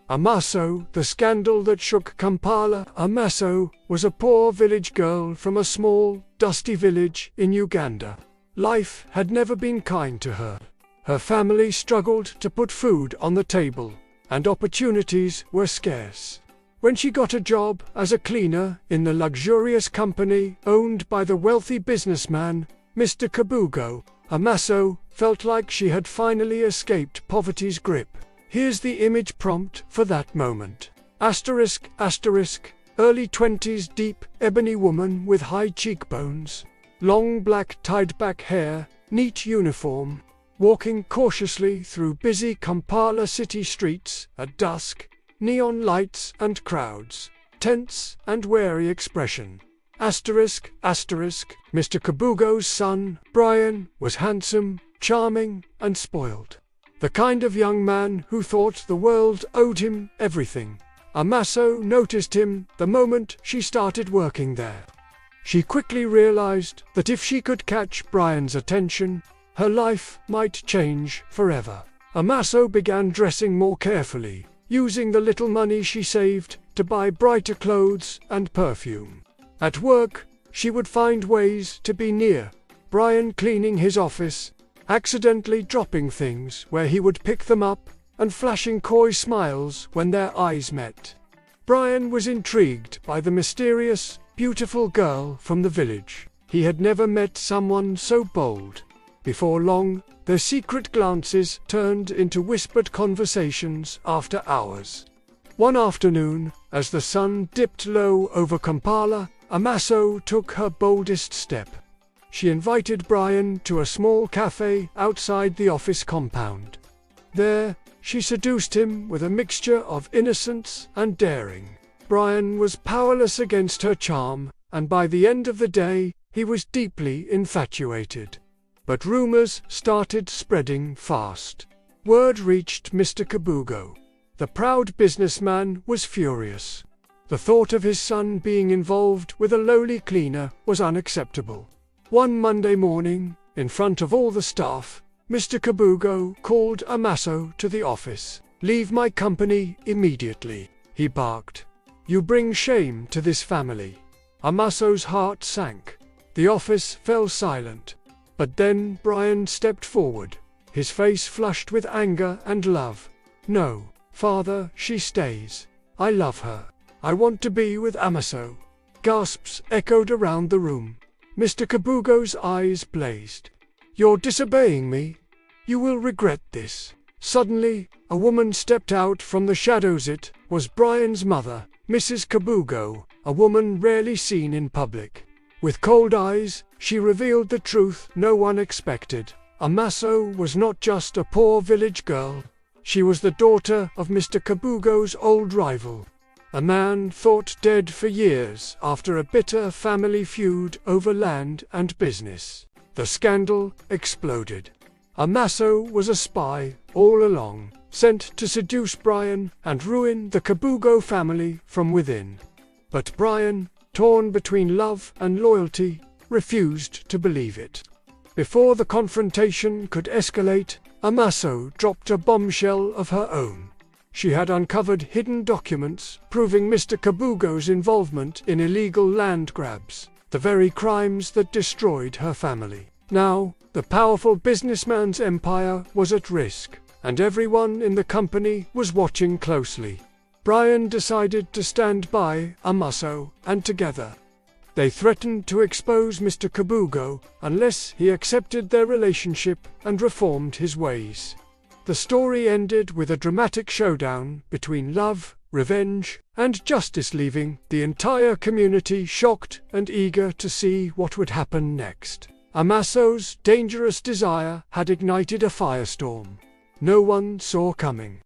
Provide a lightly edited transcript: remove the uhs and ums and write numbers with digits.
Amaaso, the scandal that shook Kampala. Amaaso was a poor village girl from a small, dusty village in Uganda. Life had never been kind to her. Her family struggled to put food on the table, and opportunities were scarce. When she got a job as a cleaner in the luxurious company owned by the wealthy businessman, Mr. Kabugo, Amaaso felt like she had finally escaped poverty's grip. Here's the image prompt for that moment. Asterisk, asterisk, early 20s deep, ebony woman with high cheekbones, long black tied-back hair, neat uniform, walking cautiously through busy Kampala city streets at dusk, neon lights and crowds, tense and wary expression. Asterisk, asterisk, Mr. Kabugo's son, Brian, was handsome, charming, and spoiled. The kind of young man who thought the world owed him everything. Amaaso noticed him the moment she started working there. She quickly realized that if she could catch Brian's attention, her life might change forever. Amaaso began dressing more carefully, using the little money she saved to buy brighter clothes and perfume. At work, she would find ways to be near Brian, cleaning his office, accidentally dropping things where he would pick them up, and flashing coy smiles when their eyes met. Brian was intrigued by the mysterious, beautiful girl from the village. He had never met someone so bold. Before long, their secret glances turned into whispered conversations after hours. One afternoon, as the sun dipped low over Kampala, Amaaso took her boldest step. She invited Brian to a small cafe outside the office compound. There, she seduced him with a mixture of innocence and daring. Brian was powerless against her charm, and by the end of the day, he was deeply infatuated. But rumors started spreading fast. Word reached Mr. Kabugo. The proud businessman was furious. The thought of his son being involved with a lowly cleaner was unacceptable. One Monday morning, in front of all the staff, Mr. Kabugo called Amaaso to the office. "Leave my company immediately," he barked. "You bring shame to this family." Amaaso's heart sank. The office fell silent. But then Brian stepped forward, his face flushed with anger and love. "No, father, she stays. I love her. I want to be with Amaaso." Gasps echoed around the room. Mr. Kabugo's eyes blazed. "You're disobeying me. You will regret this." Suddenly, a woman stepped out from the shadows. It was Brian's mother, Mrs. Kabugo, a woman rarely seen in public. With cold eyes, she revealed the truth no one expected. Amaaso was not just a poor village girl. She was the daughter of Mr. Kabugo's old rival, a man thought dead for years after a bitter family feud over land and business. The scandal exploded. Amaaso was a spy all along, sent to seduce Brian and ruin the Kabugo family from within. But Brian, torn between love and loyalty, refused to believe it. Before the confrontation could escalate, Amaaso dropped a bombshell of her own. She had uncovered hidden documents proving Mr. Kabugo's involvement in illegal land grabs, the very crimes that destroyed her family. Now, the powerful businessman's empire was at risk, and everyone in the company was watching closely. Brian decided to stand by Amaaso, and together, they threatened to expose Mr. Kabugo unless he accepted their relationship and reformed his ways. The story ended with a dramatic showdown between love, revenge, and justice, leaving the entire community shocked and eager to see what would happen next. Amaaso's dangerous desire had ignited a firestorm no one saw coming.